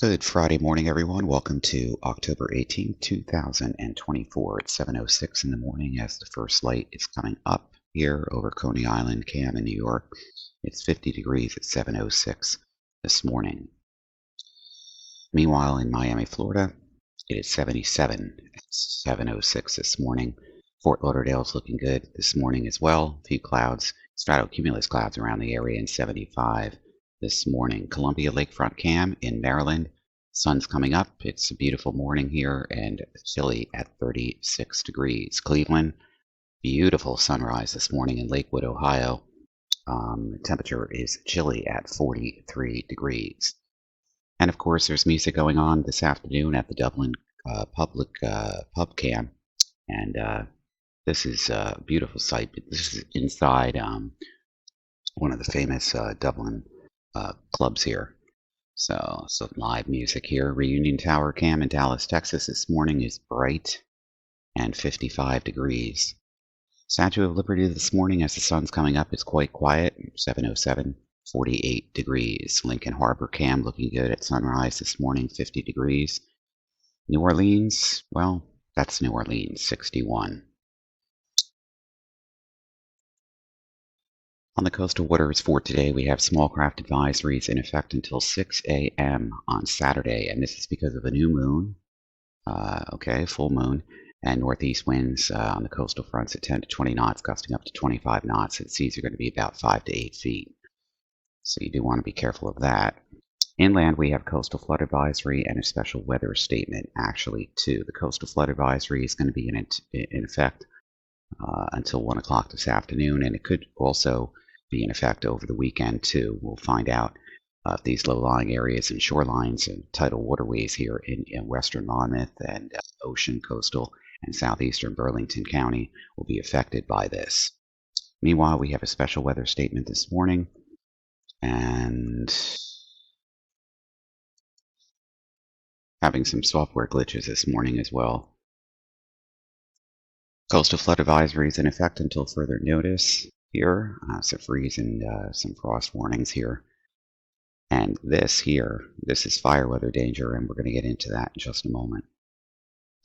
Good Friday morning, everyone. Welcome to October 18th, 2024. It's 7:06 in the morning as the first light is coming up here over Coney Island, Cam in New York. It's 50 degrees at 7:06 this morning. Meanwhile, in Miami, Florida, it is 77 at 7:06 this morning. Fort Lauderdale's looking good this morning as well. A few clouds, stratocumulus clouds around the area, and 75 this morning. Columbia Lakefront Cam in Maryland. Sun's coming up. It's a beautiful morning here and chilly at 36 degrees. Cleveland, beautiful sunrise this morning in Lakewood, Ohio. Temperature is chilly at 43 degrees. And of course, there's music going on this afternoon at the Dublin Public Pub Cam. And this is a beautiful sight. This is inside one of the famous Dublin clubs here. So some live music here. Reunion Tower Cam in Dallas, Texas this morning is bright and 55 degrees. Statue of Liberty this morning as the sun's coming up is quite quiet, 7:07, 48 degrees. Lincoln Harbor Cam looking good at sunrise this morning, 50 degrees. New Orleans, well, that's New Orleans, 61. On the coastal waters for today, we have small craft advisories in effect until 6 a.m. on Saturday, and this is because of a new moon, full moon, and northeast winds on the coastal fronts at 10 to 20 knots, gusting up to 25 knots, and seas are going to be about 5 to 8 feet. So you do want to be careful of that. Inland, we have coastal flood advisory and a special weather statement, actually, too. The coastal flood advisory is going to be in effect until 1 o'clock this afternoon, and it could also be in effect over the weekend too. We'll find out if these low-lying areas and shorelines and tidal waterways here in western Monmouth and ocean, coastal, and southeastern Burlington County will be affected by this. Meanwhile, we have a special weather statement this morning, and having some software glitches this morning as well. Coastal flood advisory is in effect until further notice here, so freeze and some frost warnings here. And this is fire weather danger, and we're going to get into that in just a moment.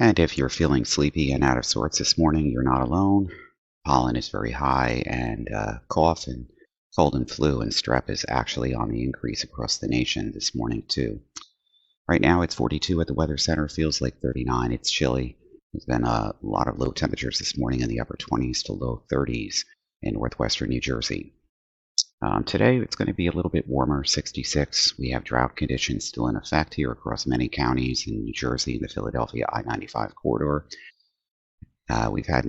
And if you're feeling sleepy and out of sorts this morning, you're not alone. Pollen is very high, and cough and cold and flu and strep is actually on the increase across the nation this morning too. Right now it's 42 at the Weather Center, feels like 39. It's chilly. There's been a lot of low temperatures this morning in the upper 20s to low 30s in northwestern New Jersey. Today it's going to be a little bit warmer, 66. We have drought conditions still in effect here across many counties in New Jersey and the Philadelphia I-95 corridor. We've had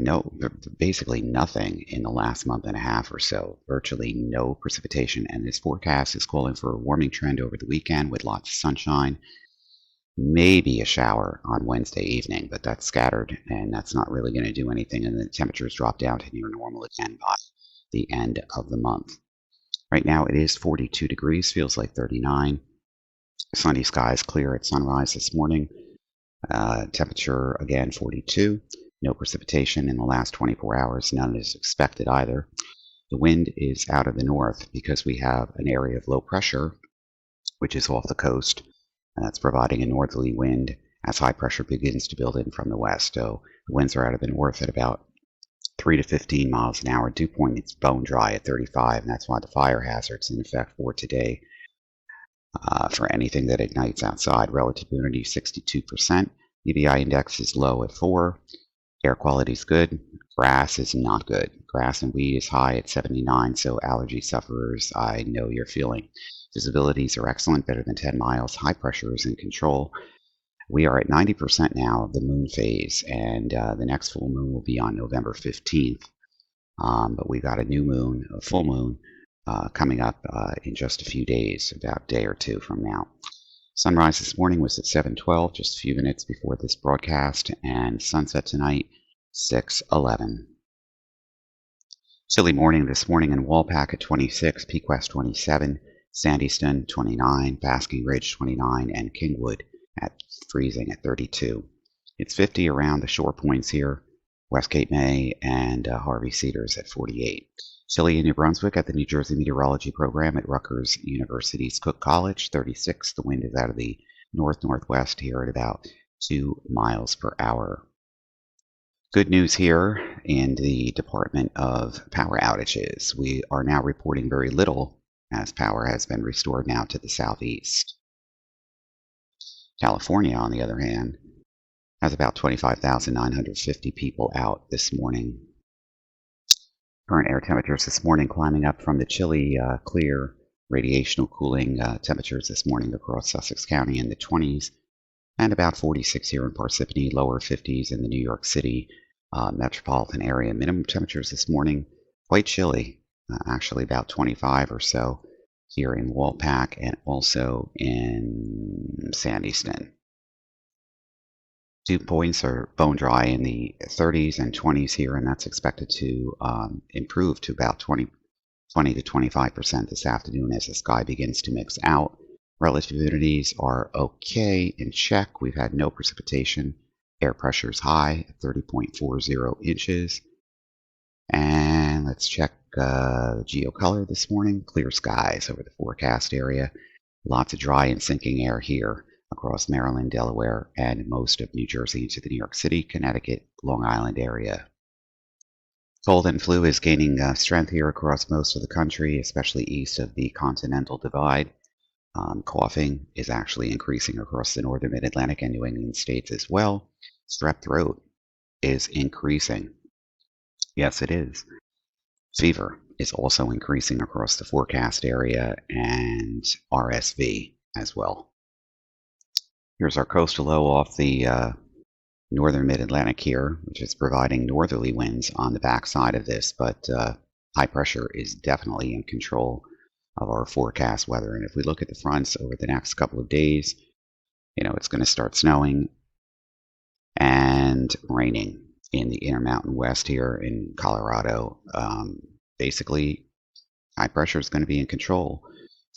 basically nothing in the last month and a half or so, virtually no precipitation, and this forecast is calling for a warming trend over the weekend with lots of sunshine. Maybe a shower on Wednesday evening, but that's scattered, and that's not really going to do anything, and the temperatures drop down to near normal again by the end of the month. Right now it is 42 degrees, feels like 39. Sunny skies clear at sunrise this morning. Temperature again 42. No precipitation in the last 24 hours. None is expected either. The wind is out of the north because we have an area of low pressure, which is off the coast, and that's providing a northerly wind as high pressure begins to build in from the west. So the winds are out of the north at about 3 to 15 miles an hour. Dew point is bone dry at 35, and that's why the fire hazard's in effect for today. For anything that ignites outside, relative humidity 62%. UDI index is low at 4. Air quality is good. Grass is not good. Grass and weed is high at 79, so allergy sufferers, I know you're feeling. Visibilities are excellent, better than 10 miles. High pressure is in control. We are at 90% now of the moon phase, and the next full moon will be on November 15th. But we've got a new moon, a full moon, coming up in just a few days, about a day or two from now. Sunrise this morning was at 7:12, just a few minutes before this broadcast, and sunset tonight, 6:11. Chilly morning this morning in Walpack at 26, Peak West 27, Sandyston 29, Basking Ridge 29, and Kingwood at freezing at 32. It's 50 around the shore points here, West Cape May and Harvey Cedars at 48. Chilly in New Brunswick at the New Jersey Meteorology Program at Rutgers University's Cook College, 36. The wind is out of the north-northwest here at about 2 miles per hour. Good news here in the Department of Power Outages. We are now reporting very little as power has been restored now to the southeast. California, on the other hand, has about 25,950 people out this morning. Current air temperatures this morning climbing up from the chilly, clear, radiational cooling temperatures this morning across Sussex County in the 20s, and about 46 here in Parsippany, lower 50s in the New York City metropolitan area. Minimum temperatures this morning quite chilly, actually about 25 or so here in Walpack and also in Sandyston. Dew points are bone dry in the 30s and 20s here, and that's expected to improve to about 20 to 25% this afternoon as the sky begins to mix out. Relative humidities are okay, in check. We've had no precipitation. Air pressure is high at 30.40 inches. And let's check the geocolor this morning. Clear skies over the forecast area. Lots of dry and sinking air here across Maryland, Delaware, and most of New Jersey into the New York City, Connecticut, Long Island area. Cold and flu is gaining strength here across most of the country, especially east of the Continental Divide. Coughing is actually increasing across the northern mid-Atlantic and New England states as well. Strep throat is increasing. Yes, it is. Fever is also increasing across the forecast area, and RSV as well. Here's our coastal low off the northern mid-Atlantic here, which is providing northerly winds on the backside of this, but high pressure is definitely in control of our forecast weather. And if we look at the fronts over the next couple of days, it's going to start snowing and raining in the Intermountain West here in Colorado. Basically, high pressure is going to be in control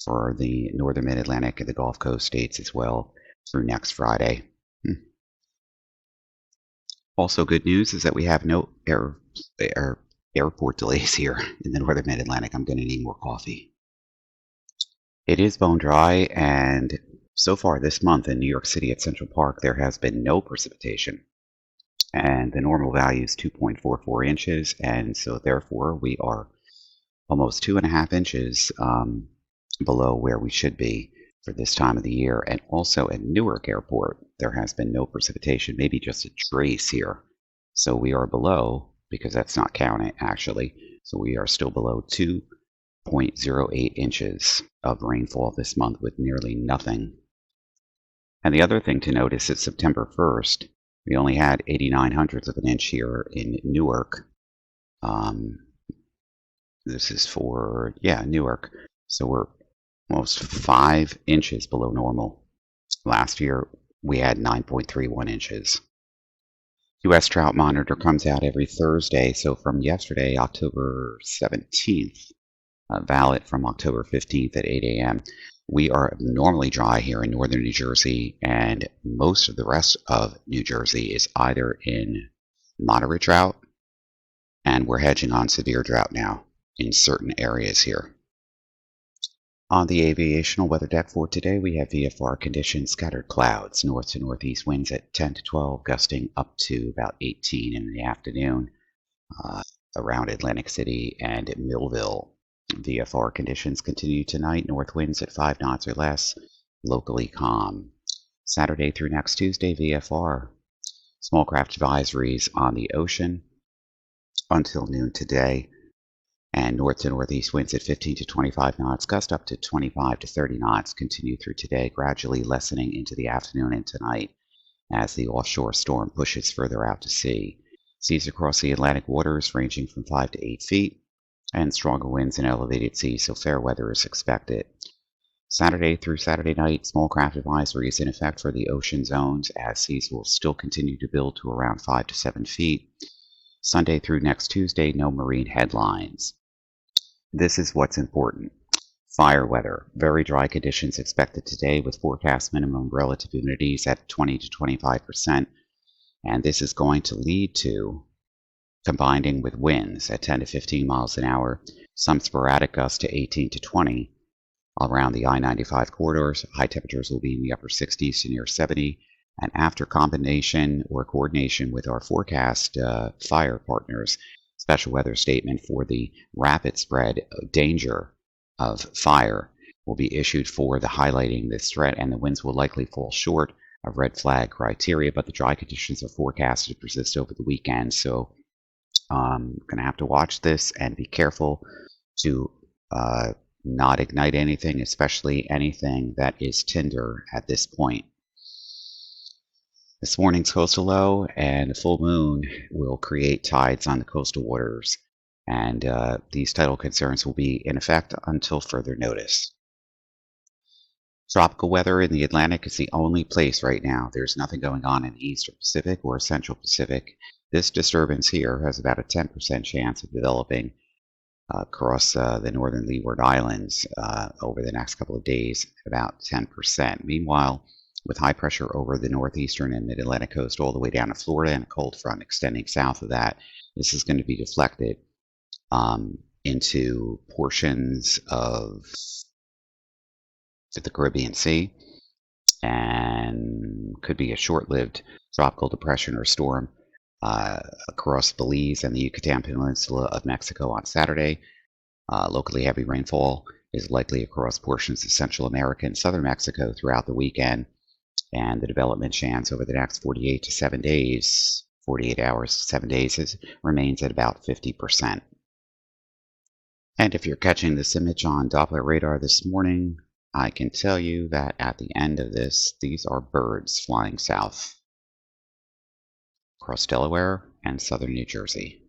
for the northern mid-Atlantic and the Gulf Coast states as well through next Friday. Also good news is that we have no airport delays here in the northern mid-Atlantic. I'm going to need more coffee. It is bone dry, and so far this month in New York City at Central Park, there has been no precipitation. And the normal value is 2.44 inches, and so therefore we are almost 2.5 inches below where we should be for this time of the year. And also at Newark Airport, there has been no precipitation, maybe just a trace here. So we are below, because that's not counted actually, so we are still below 2.08 inches of rainfall this month with nearly nothing. And the other thing to notice is September 1st, we only had 89/100ths of an inch here in Newark. This is for, Newark. So we're almost 5 inches below normal. Last year, we had 9.31 inches. U.S. Trout Monitor comes out every Thursday. So from yesterday, October 17th, valid from October 15th at 8 a.m., we are normally dry here in northern New Jersey, and most of the rest of New Jersey is either in moderate drought, and we're hedging on severe drought now in certain areas here. On the aviational weather deck for today, we have VFR conditions, scattered clouds, north to northeast winds at 10 to 12, gusting up to about 18 in the afternoon around Atlantic City and Millville. VFR conditions continue tonight, north winds at 5 knots or less, locally calm. Saturday through next Tuesday, VFR. Small craft advisories on the ocean until noon today, and north to northeast winds at 15 to 25 knots, gust up to 25 to 30 knots continue through today, gradually lessening into the afternoon and tonight as the offshore storm pushes further out to sea. Seas across the Atlantic waters ranging from 5 to 8 feet, and stronger winds in elevated seas, so fair weather is expected. Saturday through Saturday night, small craft advisory is in effect for the ocean zones as seas will still continue to build to around 5 to 7 feet. Sunday through next Tuesday, no marine headlines. This is what's important. Fire weather. Very dry conditions expected today with forecast minimum relative humidities at 20 to 25%. And this is going to lead to combining with winds at 10 to 15 miles an hour, some sporadic gusts to 18 to 20, Around the I-95 corridors, high temperatures will be in the upper 60s to near 70. And after combination or coordination with our forecast fire partners, special weather statement for the rapid spread danger of fire will be issued for the highlighting this threat, and the winds will likely fall short of red flag criteria, but the dry conditions are forecasted to persist over the weekend. So going to have to watch this and be careful to not ignite anything, especially anything that is tinder at this point. This morning's coastal low and the full moon will create tides on the coastal waters, and these tidal concerns will be in effect until further notice. Tropical weather in the Atlantic is the only place right now. There's nothing going on in the Eastern Pacific or Central Pacific. This disturbance here has about a 10% chance of developing across the northern Leeward Islands over the next couple of days, about 10%. Meanwhile, with high pressure over the northeastern and mid-Atlantic coast all the way down to Florida and a cold front extending south of that, this is going to be deflected into portions of the Caribbean Sea, and could be a short-lived tropical depression or storm across Belize and the Yucatan Peninsula of Mexico on Saturday. Locally heavy rainfall is likely across portions of Central America and southern Mexico throughout the weekend, and the development chance over the next 48 hours to 7 days remains at about 50%. And if you're catching this image on Doppler radar this morning, I can tell you that at the end of this, these are birds flying south across Delaware and southern New Jersey.